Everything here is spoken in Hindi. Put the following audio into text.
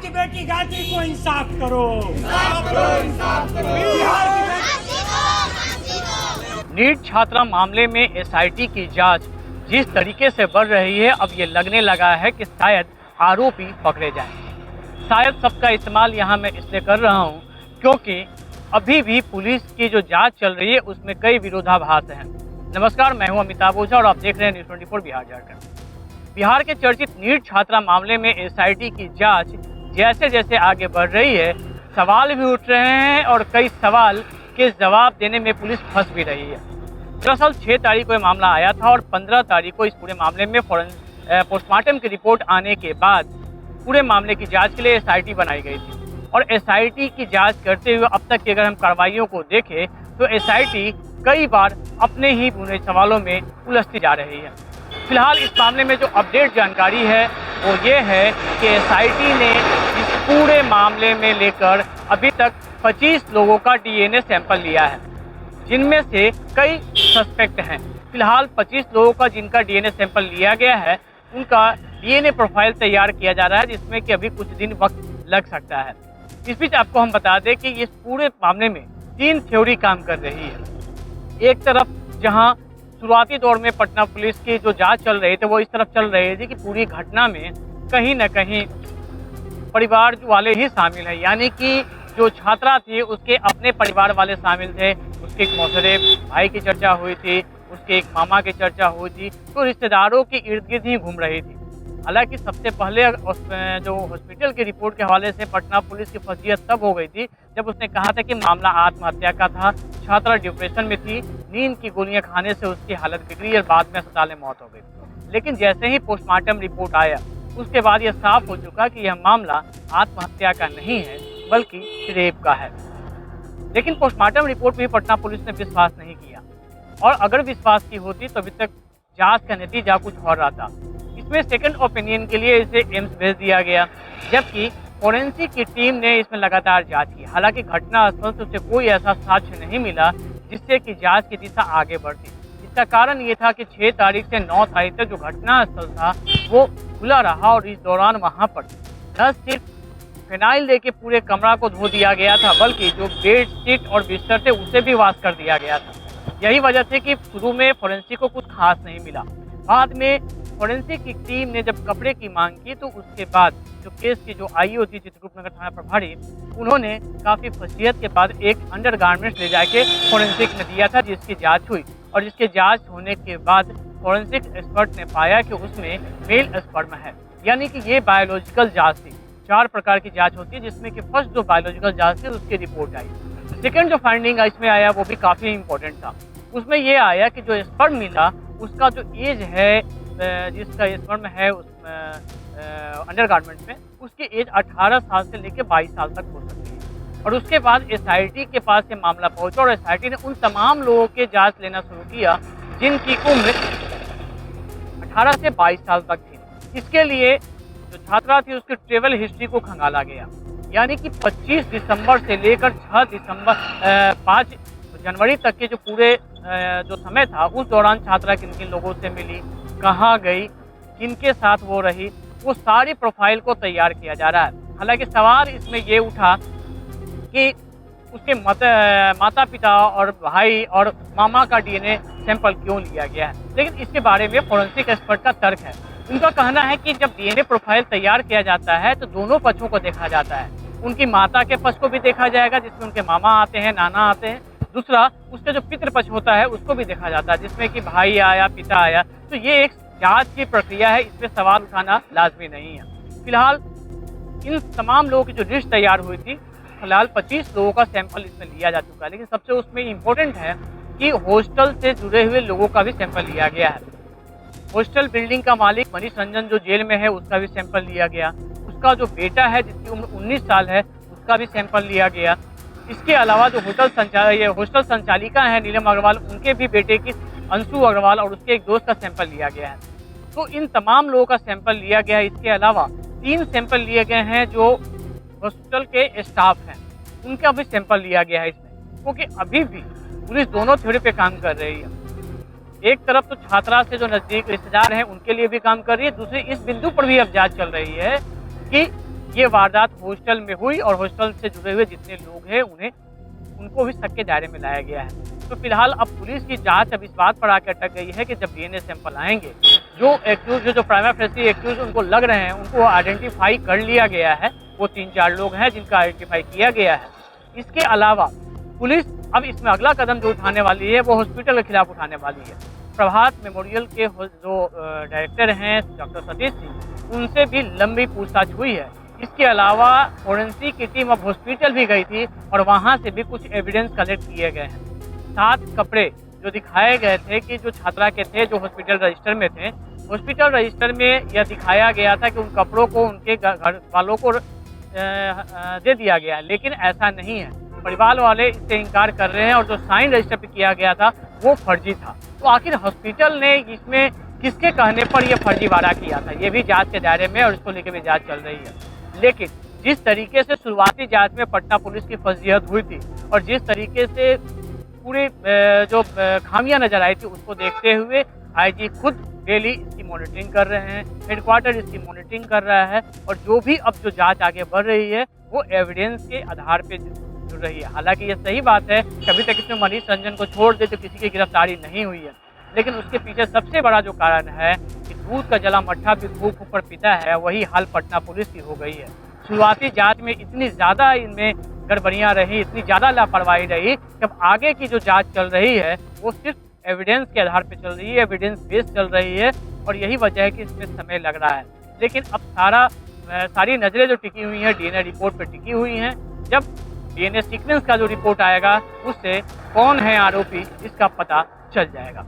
की बेटी गायत्री को इंसाफ करो, इंसाफ करो, इंसाफ करो। बिहार की बेटी। नीट छात्रा मामले में एसआईटी की जांच जिस तरीके से बढ़ रही है, अब ये लगने लगा है कि शायद आरोपी पकड़े जाएंगे। शायद सबका इस्तेमाल यहाँ मैं इसलिए कर रहा हूँ क्योंकि अभी भी पुलिस की जो जांच चल रही है उसमें कई विरोधाभास हैं। नमस्कार, मैं हूँ अमिताभ ओझा और आप देख रहे हैं न्यूज़ 24 बिहार झारखंड। बिहार के चर्चित नीट छात्रा मामले में एसआईटी की जांच जैसे जैसे आगे बढ़ रही है, सवाल भी उठ रहे हैं और कई सवाल के जवाब देने में पुलिस फंस भी रही है। दरअसल 6 तारीख को यह मामला आया था और 15 तारीख को इस पूरे मामले में पोस्टमार्टम की रिपोर्ट आने के बाद पूरे मामले की जांच के लिए एसआईटी बनाई गई थी। और एसआईटी की जांच करते हुए अब तक की अगर हम कार्रवाइयों को देखें तो एसआईटी कई बार अपने ही बुने सवालों में उलझती जा रही है। फिलहाल इस मामले में जो अपडेट जानकारी है वो ये है कि एसआईटी ने इस पूरे मामले में लेकर अभी तक 25 लोगों का डीएनए सैंपल लिया है, जिनमें से कई सस्पेक्ट हैं। फिलहाल 25 लोगों का जिनका डीएनए सैंपल लिया गया है उनका डीएनए प्रोफाइल तैयार किया जा रहा है, जिसमें कि अभी कुछ दिन वक्त लग सकता है। इस बीच आपको हम बता दें कि इस पूरे मामले में 3 थ्योरी काम कर रही है। एक तरफ जहां शुरुआती दौर में पटना पुलिस की जो जांच चल रही थी वो इस तरफ चल रही थी कि पूरी घटना में कहीं न कहीं परिवार वाले ही शामिल हैं, यानी कि जो छात्रा थी उसके अपने परिवार वाले शामिल थे। उसके एक मौसरे भाई की चर्चा हुई थी, उसके एक मामा की चर्चा हुई थी, तो रिश्तेदारों के इर्द गिर्द ही घूम रही थी। हालांकि सबसे पहले जो हॉस्पिटल की रिपोर्ट के हवाले से पटना पुलिस की फजीहत तब हो गई थी जब उसने कहा था कि मामला आत्महत्या का था, छात्रा डिप्रेशन में थी, नींद की गोलियां खाने से उसकी हालत बिगड़ी और बाद में अस्पताल में मौत हो गई। लेकिन जैसे ही पोस्टमार्टम रिपोर्ट आया उसके बाद यह साफ हो चुका कि यह मामला आत्महत्या का नहीं है बल्कि रेप का है। लेकिन पोस्टमार्टम रिपोर्ट भी पटना पुलिस ने विश्वास नहीं किया, और अगर विश्वास की होती तो अभी तक जांच का नतीजा कुछ और आता। इसमें सेकंड ओपिनियन के लिए इसे एम्स भेज दिया गया, जबकि फोरेंसिक की टीम ने इसमें लगातार जांच की। हालांकि घटना स्थल से उसे कोई ऐसा साक्ष्य नहीं मिला जिससे कि जांच की दिशा आगे बढ़ती। इसका कारण ये था कि 6 तारीख से 9 तारीख तक जो घटना स्थल था वो खुला रहा और इस दौरान वहाँ पर न सिर्फ फिनाइल देके पूरे कमरा को धो दिया गया था बल्कि जो बेड शीट और बिस्तर थे उसे भी वाश कर दिया गया था। यही वजह थी कि शुरू में फोरेंसिक को कुछ खास नहीं मिला। बाद में फोरेंसिक की टीम ने जब कपड़े की मांग की तो उसके बाद जो केस की जो आईओ थी चित्रकूट नगर थाना प्रभारी, उन्होंने काफ़ी फजीहत के बाद एक अंडरगारमेंट्स ले जाके फोरेंसिक में दिया था, जिसकी जाँच हुई और जिसकी जाँच होने के बाद फोरेंसिक एक्सपर्ट ने पाया कि उसमें मेल स्पर्म है, यानी कि ये बायोलॉजिकल जाँच थी। 4 प्रकार की जांच होती है जिसमें कि फर्स्ट जो बायोलॉजिकल जांच थी उसकी रिपोर्ट आई। सेकंड जो फाइंडिंग इसमें आया वो भी काफ़ी इंपॉर्टेंट था। उसमें ये आया कि जो स्पर्म मिला उसका जो एज है, जिसका स्पर्म है उस अंडरगारमेंट्स में, उसकी एज 18 साल से लेकर 22 साल तक हो सकती है। और उसके बाद एसआईटी के पास ये मामला पहुंचा और एसआईटी ने उन तमाम लोगों के जाँच लेना शुरू किया जिनकी उम्र 18 से 22 साल तक थी। इसके लिए जो छात्रा थी उसकी ट्रेवल हिस्ट्री को खंगाला गया, यानी कि 25 दिसंबर से लेकर 5 जनवरी तक के जो पूरे जो समय था उस दौरान छात्रा किन किन लोगों से मिली, कहाँ गई, किनके साथ वो रही, वो सारी प्रोफाइल को तैयार किया जा रहा है। हालांकि सवाल इसमें ये उठा कि उसके माता पिता और भाई और मामा का डीएनए सैंपल क्यों लिया गया है, लेकिन इसके बारे में फोरेंसिक एक्सपर्ट का तर्क है। उनका कहना है कि जब डीएनए प्रोफाइल तैयार किया जाता है तो दोनों पक्षों को देखा जाता है। उनकी माता के पक्ष को भी देखा जाएगा जिसमें उनके मामा आते हैं, नाना आते हैं। दूसरा, उसका जो पितृ पक्ष होता है उसको भी देखा जाता है जिसमें कि भाई आया, पिता आया। तो ये एक जांच की प्रक्रिया है, इसमें सवाल उठाना लाजमी नहीं है। फिलहाल इन तमाम लोगों की जो लिस्ट तैयार हुई थी, फिलहाल 25 लोगों का सैंपल इसमें लिया जा चुका है। लेकिन सबसे उसमें इम्पोर्टेंट है कि हॉस्टल से जुड़े हुए लोगों का भी सैंपल लिया गया है। हॉस्टल बिल्डिंग का मालिक मनीष रंजन जो जेल में है उसका भी सैंपल लिया गया। उसका जो बेटा है जिसकी उम्र 19 साल है उसका भी सैंपल लिया गया। इसके अलावा जो हॉस्टल संचालिका है नीलम अग्रवाल, उनके भी बेटे की अंशु अग्रवाल और उसके एक दोस्त का सैंपल लिया गया है। तो इन तमाम लोगों का सैंपल लिया गया है। इसके अलावा 3 सैंपल लिए गए हैं जो हॉस्पिटल के स्टाफ हैं, उनका भी सैंपल लिया गया है इसमें, क्योंकि अभी भी पुलिस दोनों थ्योरी पे काम कर रही है। एक तरफ तो छात्रा से जो नजदीक रिश्तेदार हैं उनके लिए भी काम कर रही है, दूसरी इस बिंदु पर भी अब जांच चल रही है कि ये वारदात हॉस्टल में हुई और हॉस्टल से जुड़े हुए जितने लोग हैं उनको भी शक के दायरे में लाया गया है। तो फिलहाल अब पुलिस की जांच अब इस बात पर आकर अटक गई है कि जब डीएनए सैंपल आएंगे, जो एक्यूज जो प्राइमा फेसी एक्यूज उनको लग रहे हैं उनको आइडेंटिफाई कर लिया गया है। वो 3-4 लोग हैं जिनका आइडेंटिफाई किया गया है। इसके अलावा पुलिस अब इसमें अगला कदम जो उठाने वाली है वो हॉस्पिटल के खिलाफ उठाने वाली है। प्रभात मेमोरियल के जो डायरेक्टर हैं डॉक्टर सतीश सिंह, उनसे भी लंबी पूछताछ हुई है। इसके अलावा फोरेंसिक की टीम अब हॉस्पिटल भी गई थी और वहां से भी कुछ एविडेंस कलेक्ट किए गए हैं। 7 कपड़े जो दिखाए गए थे कि जो छात्रा के थे जो हॉस्पिटल रजिस्टर में थे, हॉस्पिटल रजिस्टर में यह दिखाया गया था कि उन कपड़ों को उनके घर वालों को दे दिया गया, लेकिन ऐसा नहीं है। परिवार वाले इससे इनकार कर रहे हैं और जो साइन रजिस्टर पे किया गया था वो फर्जी था। तो आखिर हॉस्पिटल ने इसमें किसके कहने पर यह फर्जीवाड़ा किया था, ये भी जांच के दायरे में और इसको लेकर भी जांच चल रही है। लेकिन जिस तरीके से शुरुआती जांच में पटना पुलिस की फजीहत हुई थी और जिस तरीके से पूरे जो खामियां नजर आई थी, उसको देखते हुए आईजी खुद डेली इसकी मॉनिटरिंग कर रहे हैं, हेडक्वार्टर इसकी मॉनिटरिंग कर रहा है और जो भी अब जो जांच आगे बढ़ रही है वो एविडेंस के आधार पे जुड़ रही है। हालांकि ये सही बात है कि अभी तक इसमें मनीष रंजन को छोड़ दे तो किसी की गिरफ्तारी नहीं हुई है, लेकिन उसके पीछे सबसे बड़ा जो कारण है कि दूध का जला मट्ठा भी फूंक फूंक कर पीता है, वही हाल पटना पुलिस की हो गई है। शुरुआती जांच में इतनी ज़्यादा इनमें गड़बड़ियाँ रही, इतनी ज़्यादा लापरवाही रही कि अब आगे की जो जांच चल रही है वो सिर्फ एविडेंस के आधार पर चल रही है, एविडेंस बेस चल रही है और यही वजह है कि इसमें समय लग रहा है। लेकिन अब सारी नज़रें जो टिकी हुई हैं डीएनए रिपोर्ट पर टिकी हुई हैं। जब डीएनए सीक्वेंस का जो रिपोर्ट आएगा उससे कौन है आरोपी इसका पता चल जाएगा।